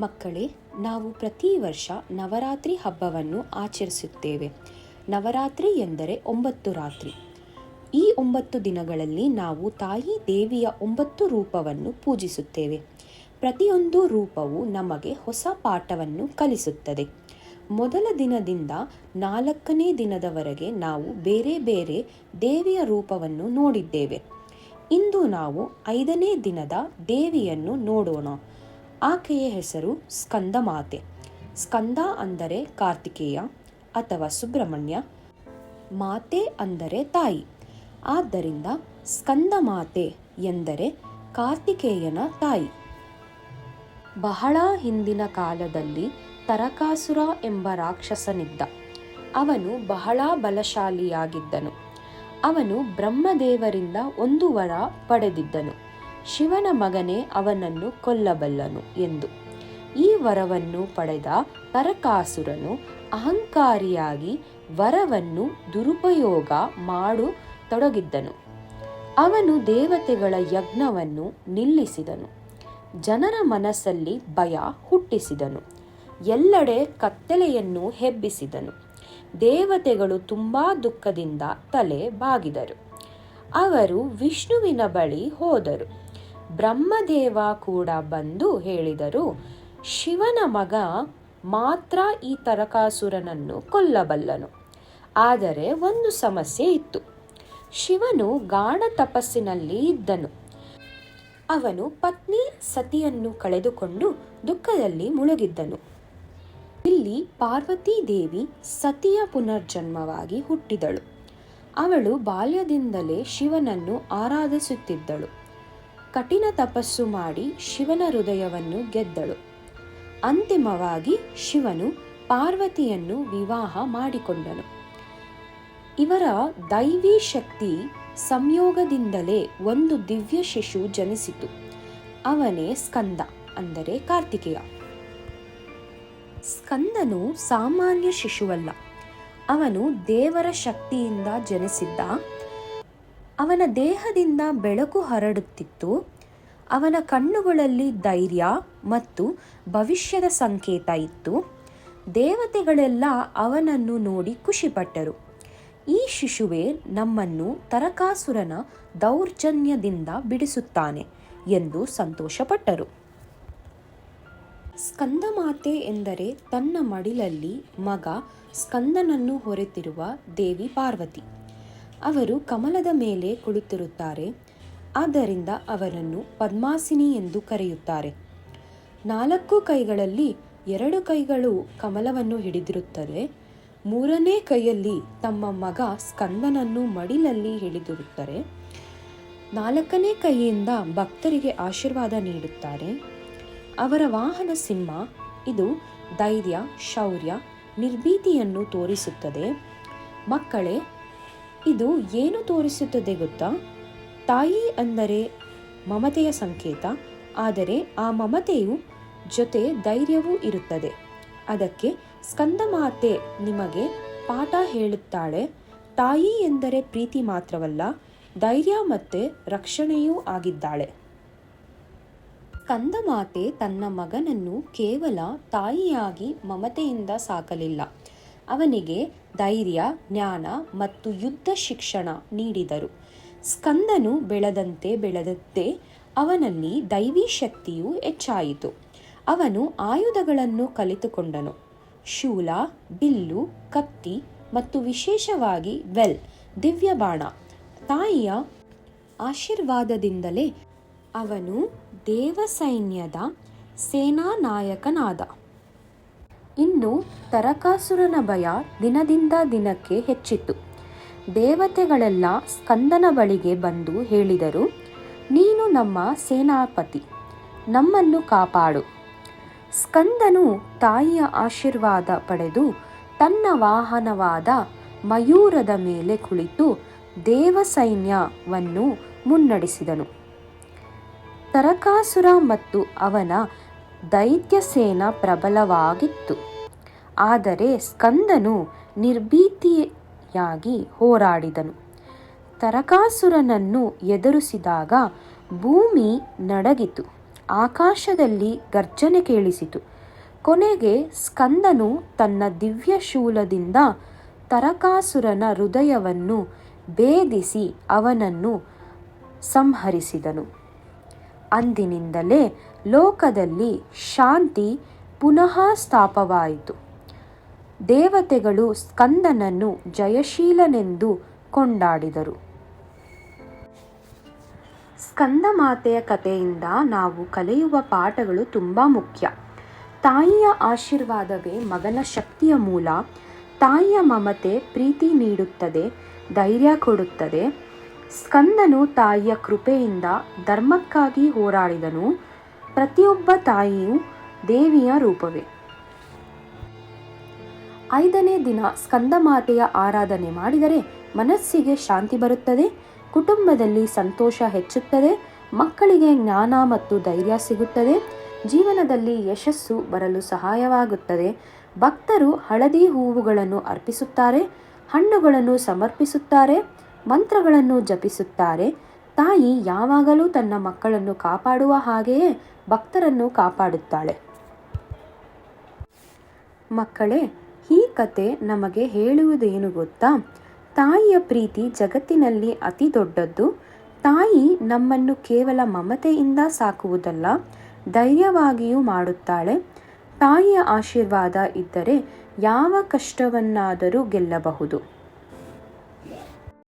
ಮಕ್ಕಳೇ, ನಾವು ಪ್ರತಿ ವರ್ಷ ನವರಾತ್ರಿ ಹಬ್ಬವನ್ನು ಆಚರಿಸುತ್ತೇವೆ. ನವರಾತ್ರಿ ಎಂದರೆ 9 ರಾತ್ರಿ. ಈ 9 ದಿನಗಳಲ್ಲಿ ನಾವು ತಾಯಿ ದೇವಿಯ 9 ರೂಪವನ್ನು ಪೂಜಿಸುತ್ತೇವೆ. ಪ್ರತಿಯೊಂದು ರೂಪವು ನಮಗೆ ಹೊಸ ಪಾಠವನ್ನು ಕಲಿಸುತ್ತದೆ. ಮೊದಲ ದಿನದಿಂದ 4ನೇ ದಿನದವರೆಗೆ ನಾವು ಬೇರೆ ಬೇರೆ ದೇವಿಯ ರೂಪವನ್ನು ನೋಡಿದ್ದೇವೆ. ಇಂದು ನಾವು 5ನೇ ದಿನದ ದೇವಿಯನ್ನು ನೋಡೋಣ. ಆಕೆಯ ಹೆಸರು ಸ್ಕಂದಮಾತೆ. ಸ್ಕಂದ ಅಂದರೆ ಕಾರ್ತಿಕೇಯ ಅಥವಾ ಸುಬ್ರಹ್ಮಣ್ಯ, ಮಾತೆ ಅಂದರೆ ತಾಯಿ. ಆದ್ದರಿಂದ ಸ್ಕಂದಮಾತೆ ಎಂದರೆ ಕಾರ್ತಿಕೇಯನ ತಾಯಿ. ಬಹಳ ಹಿಂದಿನ ಕಾಲದಲ್ಲಿ ತರಕಾಸುರ ಎಂಬ ರಾಕ್ಷಸನಿದ್ದ. ಅವನು ಬಹಳ ಬಲಶಾಲಿಯಾಗಿದ್ದನು. ಅವನು ಬ್ರಹ್ಮದೇವರಿಂದ ಒಂದು ವರ ಪಡೆದಿದ್ದನು. ಶಿವನ ಮಗನೇ ಅವನನ್ನು ಕೊಲ್ಲಬಲ್ಲನು ಎಂದು. ಈ ವರವನ್ನು ಪಡೆದ ತರಕಾಸುರನು ಅಹಂಕಾರಿಯಾಗಿ ವರವನ್ನು ದುರುಪಯೋಗ ಮಾಡತೊಡಗಿದ್ದನು. ಅವನು ದೇವತೆಗಳ ಯಜ್ಞವನ್ನು ನಿಲ್ಲಿಸಿದನು. ಜನರ ಮನಸ್ಸಲ್ಲಿ ಭಯ ಹುಟ್ಟಿಸಿದನು. ಎಲ್ಲೆಡೆ ಕತ್ತಲೆಯನ್ನು ಹೆಬ್ಬಿಸಿದನು. ದೇವತೆಗಳು ತುಂಬಾ ದುಃಖದಿಂದ ತಲೆ ಬಾಗಿದರು. ಅವರು ವಿಷ್ಣುವಿನ ಬಳಿ ಹೋದರು. ಬ್ರಹ್ಮದೇವ ಕೂಡ ಬಂದು ಹೇಳಿದರು, ಶಿವನ ಮಗ ಮಾತ್ರ ಈ ತರಕಾಸುರನನ್ನು ಕೊಲ್ಲಬಲ್ಲನು. ಆದರೆ ಒಂದು ಸಮಸ್ಯೆ ಇತ್ತು. ಶಿವನು ಗಾಢ ತಪಸ್ಸಿನಲ್ಲಿ ಇದ್ದನು. ಅವನು ಪತ್ನಿ ಸತಿಯನ್ನು ಕಳೆದುಕೊಂಡು ದುಃಖದಲ್ಲಿ ಮುಳುಗಿದ್ದನು. ಇಲ್ಲಿ ಪಾರ್ವತೀ ದೇವಿ ಸತಿಯ ಪುನರ್ಜನ್ಮವಾಗಿ ಹುಟ್ಟಿದಳು. ಅವಳು ಬಾಲ್ಯದಿಂದಲೇ ಶಿವನನ್ನು ಆರಾಧಿಸುತ್ತಿದ್ದಳು. ಕಠಿಣ ತಪಸ್ಸು ಮಾಡಿ ಶಿವನ ಹೃದಯವನ್ನು ಗೆದ್ದಳು. ಅಂತಿಮವಾಗಿ ಶಿವನು ಪಾರ್ವತಿಯನ್ನು ವಿವಾಹ ಮಾಡಿಕೊಂಡನು. ಇವರ ದೈವಿ ಶಕ್ತಿ ಸಂಯೋಗದಿಂದಲೇ ಒಂದು ದಿವ್ಯ ಶಿಶು ಜನಿಸಿತು. ಅವನೇ ಸ್ಕಂದ ಅಂದರೆ ಕಾರ್ತಿಕೇಯ. ಸ್ಕಂದನು ಸಾಮಾನ್ಯ ಶಿಶುವಲ್ಲ. ಅವನು ದೇವರ ಶಕ್ತಿಯಿಂದ ಜನಿಸಿದ್ದ. ಅವನ ದೇಹದಿಂದ ಬೆಳಕು ಹರಡುತ್ತಿತ್ತು. ಅವನ ಕಣ್ಣುಗಳಲ್ಲಿ ಧೈರ್ಯ ಮತ್ತು ಭವಿಷ್ಯದ ಸಂಕೇತ ಇತ್ತು. ದೇವತೆಗಳೆಲ್ಲ ಅವನನ್ನು ನೋಡಿ ಖುಷಿಪಟ್ಟರು. ಈ ಶಿಶುವೇ ನಮ್ಮನ್ನು ತರಕಾಸುರನ ದೌರ್ಜನ್ಯದಿಂದ ಬಿಡಿಸುತ್ತಾನೆ ಎಂದು ಸಂತೋಷಪಟ್ಟರು. ಸ್ಕಂದಮಾತೆ ಎಂದರೆ ತನ್ನ ಮಡಿಲಲ್ಲಿ ಮಗ ಸ್ಕಂದನನ್ನು ಹೊರೆತಿರುವ ದೇವಿ ಪಾರ್ವತಿ. ಅವರು ಕಮಲದ ಮೇಲೆ ಕುಳಿತಿರುತ್ತಾರೆ. ಆದ್ದರಿಂದ ಅವರನ್ನು ಪದ್ಮಾಸಿನಿ ಎಂದು ಕರೆಯುತ್ತಾರೆ. 4 ಕೈಗಳಲ್ಲಿ 2 ಕೈಗಳು ಕಮಲವನ್ನು ಹಿಡಿದಿರುತ್ತದೆ. 3ನೇ ಕೈಯಲ್ಲಿ ತಮ್ಮ ಮಗ ಸ್ಕಂದನನ್ನು ಮಡಿಲಲ್ಲಿ ಹಿಡಿದಿರುತ್ತಾರೆ. 4ನೇ ಕೈಯಿಂದ ಭಕ್ತರಿಗೆ ಆಶೀರ್ವಾದ ನೀಡುತ್ತಾರೆ. ಅವರ ವಾಹನ ಸಿಂಹ. ಇದು ಧೈರ್ಯ, ಶೌರ್ಯ, ನಿರ್ಭೀತಿಯನ್ನು ತೋರಿಸುತ್ತದೆ. ಮಕ್ಕಳೇ, ಇದು ಏನು ತೋರಿಸುತ್ತದೆ ಗೊತ್ತಾ? ತಾಯಿ ಅಂದರೆ ಮಮತೆಯ ಸಂಕೇತ. ಆದರೆ ಆ ಮಮತೆಯು ಜೊತೆ ಧೈರ್ಯವೂ ಇರುತ್ತದೆ. ಅದಕ್ಕೆ ಸ್ಕಂದಮಾತೆ ನಿಮಗೆ ಪಾಠ ಹೇಳುತ್ತಾಳೆ. ತಾಯಿ ಎಂದರೆ ಪ್ರೀತಿ ಮಾತ್ರವಲ್ಲ, ಧೈರ್ಯ ಮತ್ತು ರಕ್ಷಣೆಯೂ ಆಗಿದ್ದಾಳೆ. ಸ್ಕಂದಮಾತೆ ತನ್ನ ಮಗನನ್ನು ಕೇವಲ ತಾಯಿಯಾಗಿ ಮಮತೆಯಿಂದ ಸಾಕಲಿಲ್ಲ. ಅವನಿಗೆ ಧೈರ್ಯ, ಜ್ಞಾನ ಮತ್ತು ಯುದ್ಧ ಶಿಕ್ಷಣ ನೀಡಿದರು. ಸ್ಕಂದನು ಬೆಳೆದಂತೆ ಅವನಲ್ಲಿ ದೈವಿ ಶಕ್ತಿಯು ಹೆಚ್ಚಾಯಿತು. ಅವನು ಆಯುಧಗಳನ್ನು ಕಲಿತುಕೊಂಡನು. ಶೂಲ, ಬಿಲ್ಲು, ಕತ್ತಿ ಮತ್ತು ವಿಶೇಷವಾಗಿ ದಿವ್ಯ ಬಾಣ. ತಾಯಿಯ ಆಶೀರ್ವಾದದಿಂದಲೇ ಅವನು ದೇವಸೈನ್ಯದ ಸೇನಾನಾಯಕನಾದ. ಇನ್ನು ತರಕಾಸುರನ ಭಯ ದಿನದಿಂದ ದಿನಕ್ಕೆ ಹೆಚ್ಚಿತು. ದೇವತೆಗಳೆಲ್ಲ ಸ್ಕಂದನ ಬಳಿಗೆ ಬಂದು ಹೇಳಿದರು, ನೀನು ನಮ್ಮ ಸೇನಾಪತಿ, ನಮ್ಮನ್ನು ಕಾಪಾಡು. ಸ್ಕಂದನು ತಾಯಿಯ ಆಶೀರ್ವಾದ ಪಡೆದು ತನ್ನ ವಾಹನವಾದ ಮಯೂರದ ಮೇಲೆ ಕುಳಿತು ದೇವಸೈನ್ಯವನ್ನು ಮುನ್ನಡೆಸಿದನು. ತರಕಾಸುರ ಮತ್ತು ಅವನ ದೈತ್ಯ ಸೇನಾ ಪ್ರಬಲವಾಗಿತ್ತು. ಆದರೆ ಸ್ಕಂದನು ನಿರ್ಭೀತಿಯಾಗಿ ಹೋರಾಡಿದನು. ತರಕಾಸುರನನ್ನು ಎದುರಿಸಿದಾಗ ಭೂಮಿ ನಡಗಿತು. ಆಕಾಶದಲ್ಲಿ ಗರ್ಜನೆ ಕೇಳಿಸಿತು. ಕೊನೆಗೆ ಸ್ಕಂದನು ತನ್ನ ದಿವ್ಯ ಶೂಲದಿಂದ ತರಕಾಸುರನ ಹೃದಯವನ್ನು ಭೇದಿಸಿ ಅವನನ್ನು ಸಂಹರಿಸಿದನು. ಅಂದಿನಿಂದಲೇ ಲೋಕದಲ್ಲಿ ಶಾಂತಿ ಪುನಃ ಸ್ಥಾಪವಾಯಿತು. ದೇವತೆಗಳು ಸ್ಕಂದನನ್ನು ಜಯಶೀಲನೆಂದು ಕೊಂಡಾಡಿದರು. ಸ್ಕಂದಮಾತೆಯ ಕಥೆಯಿಂದ ನಾವು ಕಲಿಯುವ ಪಾಠಗಳು ತುಂಬ ಮುಖ್ಯ. ತಾಯಿಯ ಆಶೀರ್ವಾದವೇ ಮಗನ ಶಕ್ತಿಯ ಮೂಲ. ತಾಯಿಯ ಮಮತೆ ಪ್ರೀತಿ ನೀಡುತ್ತದೆ, ಧೈರ್ಯ ಕೊಡುತ್ತದೆ. ಸ್ಕಂದನು ತಾಯಿಯ ಕೃಪೆಯಿಂದ ಧರ್ಮಕ್ಕಾಗಿ ಹೋರಾಡಿದನು. ಪ್ರತಿಯೊಬ್ಬ ತಾಯಿಯೂ ದೇವಿಯ ರೂಪವೇ. 5ನೇ ದಿನ ಸ್ಕಂದಮಾತೆಯ ಆರಾಧನೆ ಮಾಡಿದರೆ ಮನಸ್ಸಿಗೆ ಶಾಂತಿ ಬರುತ್ತದೆ, ಕುಟುಂಬದಲ್ಲಿ ಸಂತೋಷ ಹೆಚ್ಚುತ್ತದೆ, ಮಕ್ಕಳಿಗೆ ಜ್ಞಾನ ಮತ್ತು ಧೈರ್ಯ ಸಿಗುತ್ತದೆ, ಜೀವನದಲ್ಲಿ ಯಶಸ್ಸು ಬರಲು ಸಹಾಯವಾಗುತ್ತದೆ. ಭಕ್ತರು ಹಳದಿ ಹೂವುಗಳನ್ನು ಅರ್ಪಿಸುತ್ತಾರೆ, ಹಣ್ಣುಗಳನ್ನು ಸಮರ್ಪಿಸುತ್ತಾರೆ, ಮಂತ್ರಗಳನ್ನು ಜಪಿಸುತ್ತಾರೆ. ತಾಯಿ ಯಾವಾಗಲೂ ತನ್ನ ಮಕ್ಕಳನ್ನು ಕಾಪಾಡುವ ಹಾಗೆಯೇ ಭಕ್ತರನ್ನು ಕಾಪಾಡುತ್ತಾಳೆ. ಮಕ್ಕಳೇ, ಈ ಕತೆ ನಮಗೆ ಹೇಳುವುದೇನು ಗೊತ್ತಾ? ತಾಯಿಯ ಪ್ರೀತಿ ಜಗತ್ತಿನಲ್ಲಿ ಅತಿ ದೊಡ್ಡದ್ದು. ತಾಯಿ ನಮ್ಮನ್ನು ಕೇವಲ ಮಮತೆಯಿಂದ ಸಾಕುವುದಲ್ಲ, ಧೈರ್ಯವಾಗಿಯೂ ಮಾಡುತ್ತಾಳೆ. ತಾಯಿಯ ಆಶೀರ್ವಾದ ಇದ್ದರೆ ಯಾವ ಕಷ್ಟವನ್ನಾದರೂ ಗೆಲ್ಲಬಹುದು.